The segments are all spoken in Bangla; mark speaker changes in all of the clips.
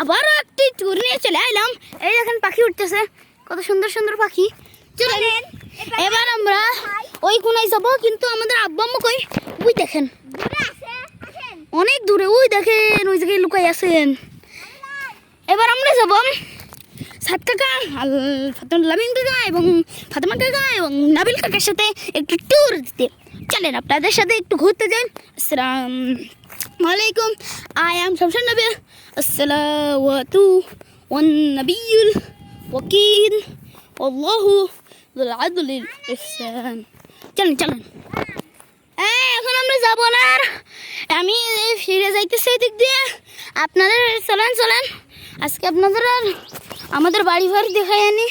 Speaker 1: আবারও একটি ট্যুর নিয়ে চলে এলাম। এই দেখেন পাখি উঠতেছে, কত সুন্দর সুন্দর পাখি। চলেন এবার আমরা ওই কোনায় যাবো, কিন্তু আমাদের আব্বা আম্মু কই ওই দেখেন অনেক দূরে, ওই দেখেন ওই জায়গায় লুকাই আছেন। এবার আমরা যাবো সাত কাকা, লামিন কাকা এবং ফাতেমা কাকা এবং নাবিল কাকার সাথে একটু ট্যুর দিতে। চলেন আপনাদের সাথে একটু ঘুরতে যাই। আসসালামু আলাইকুম, আই এম শামসুন নবী আসসালাতু ওয়ান নবিয়ুল ওয়াকিল আল্লাহু যুল আদলিল ইহসান। চলেন চলেন, এখন আমরা যাবো না, আমি ফিরে যাইতেছি দিক দিয়ে। আপনাদের চলেন চলেন, আজকে আপনাদের আর আমাদের বাড়ি ঘর দেখাই আনি।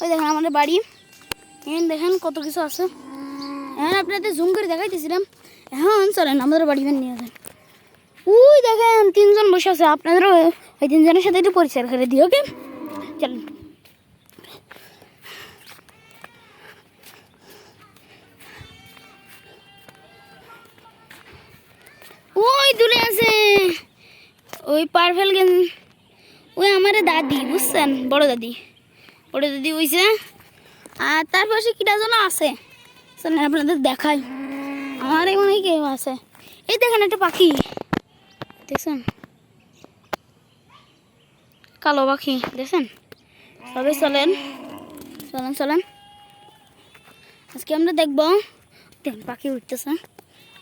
Speaker 1: ওই দেখেন আমাদের বাড়ি, এখন দেখেন কত কিছু আছে। এখন আপনাদের জুম করে দেখাইতেছিলাম। এখন চলেন আমাদের বাড়ি ঘর নিয়ে যান। ওই দেখেন তিনজন বসে আছে, আপনাদেরও ওই তিনজনের সাথে একটু পরিচয় করে দিই। ওকে চলেন। ওই দূরে আছে ওই পারফেল গেন, ওই আমার দাদি, বুঝছেন, বড় দাদি হইছে। আর তার পাশে কিটা যেন আছে, আপনাদের দেখাই। আমার মনে হয় কেউ আছে। এই দেখেন একটা পাখি দেখছেন, কালো পাখি দেখছেন। সবাই চলেন চলেন চলেন, আজকে আমরা দেখবো। দেখেন পাখি উঠতেছে,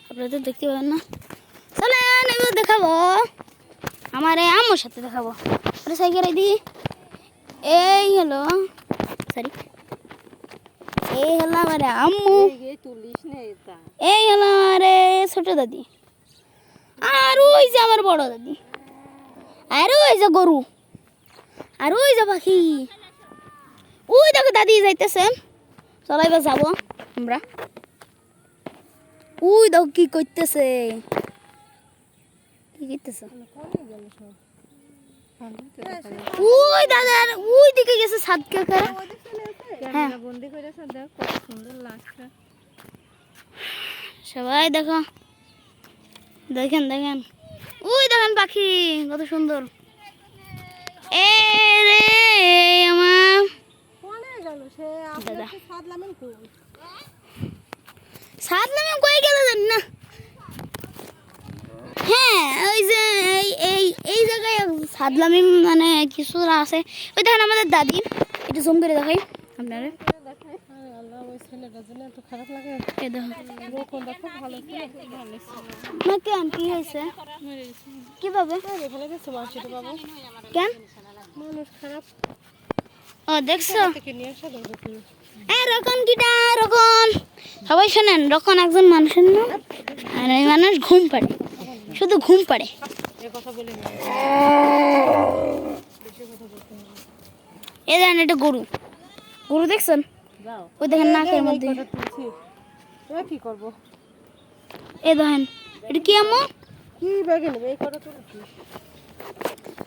Speaker 1: আপনাদের দেখতে পাবেন না। চলেন এবার দেখাবো, আমার আম্মুর সাথে দেখাবো। সাইকেল দিই, এই হলো সরি, এই হলো আমার আম্মু, এই হলো আমার ছোট দাদি, আর ওই যে আমার বড় দাদি, আর ওই যে গরু, আর ওই যে পাখি। ওই দেখো দাদি যাইতেছে, চলাইবা যাবো আমরা। ওই দেখো কি করতেছে, কি করতেছে। ওই দাদার ওই দিকে গেছে সাত কাকা। হ্যাঁ সবাই দেখো, দেখেন দেখেন, ওই দেখেন পাখি কত সুন্দর। এ রে আমার দাদা সাত নামে কই গেল জানি না। হ্যাঁ ওই যে এই জায়গায় সাদলামি মানে কিছু আছে। ওই দেখেন আমাদের দাদি, একটু জুম করে দেখাই আপনারা। কি হয়েছে, কিভাবে কেন ও দেখছো রকম কিটা রকম। সবাই শোনেন, রকম একজন মানুষের না, আর এই মানুষ ঘুম পাড়ে, শুধু ঘুম পাড়ে। এই দেখেন এটা গরু, গরু দেখছেন, ওই দেখেন নাকের মধ্যে।
Speaker 2: কি করবো
Speaker 1: এই দেখেন এটা কি আম্মু,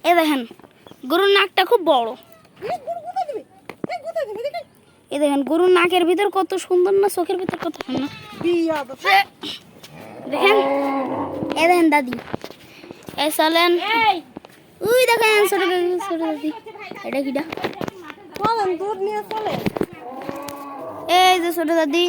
Speaker 1: এই দেখেন গরুর নাকটা খুব বড়। এই দেখেন গরুর নাকের ভিতর কত সুন্দর না, চোখের ভিতর কত সুন্দর দেখেন। এই দেখেন দাদি, এই চলেন। ওই দেখেন ছোট দাদি, এটা কিটা, এই যে ছোট দাদি।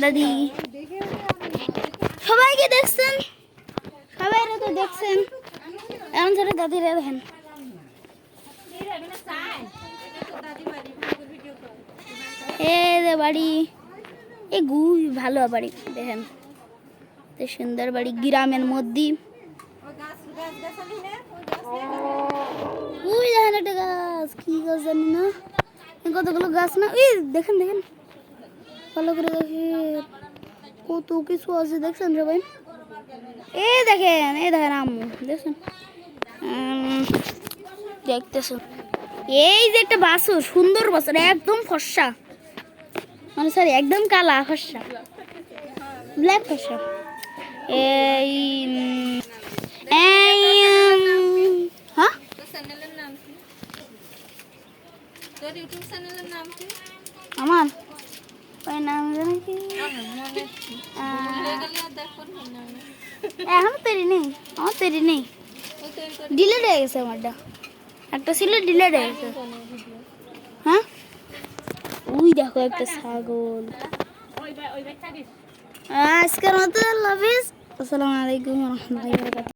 Speaker 1: দাদি সবাইকে দেখছেন, সবাই তো দেখছেন। এমন ছোট দাদিরা দেখেন, বাড়ি এই ভালো বাড়ি দেখেন, সুন্দর বাড়ি গ্রামের মধ্যে। ওই দেখেন একটা গাছ, কি গাছ জানি না, কতগুলো গাছ না। ওই দেখেন দেখেন ভালো করে দেখেন, কত কিছু আছে দেখছেন সবাই। এই দেখেন আম্মু দেখছেন, দেখতেছেন। এই যে একটা বাছুর, সুন্দর বাছুর, একদম ফর্সা, মানে সরি একদম কালা ফর্সা, ব্ল্যাক ফর্সা। এই এই হ্যাঁ
Speaker 3: তোর চ্যানেলের নাম কি? তোর ইউটিউব চ্যানেলের নাম কি?
Speaker 1: আমার ওই নাম জানি কি,
Speaker 3: মনে ভুলে গেলে আর দেখো না।
Speaker 1: এখন তৈরি নেই, আমার তৈরি নেই,
Speaker 3: ওই তৈরি করে
Speaker 1: ডিলেট হয়ে গেছে আমারটা, একটা ছিল ডিলেট হয়ে গেছে।
Speaker 3: ভিডিও।
Speaker 1: হ্যাঁ ওই দেখো একটা ছাগল। আজকের মতো আল্লাহ হাফিজ, আসসালামু আলাইকুম ওয়া রাহমাতুল্লাহি ওয়া বারাকাতুহু।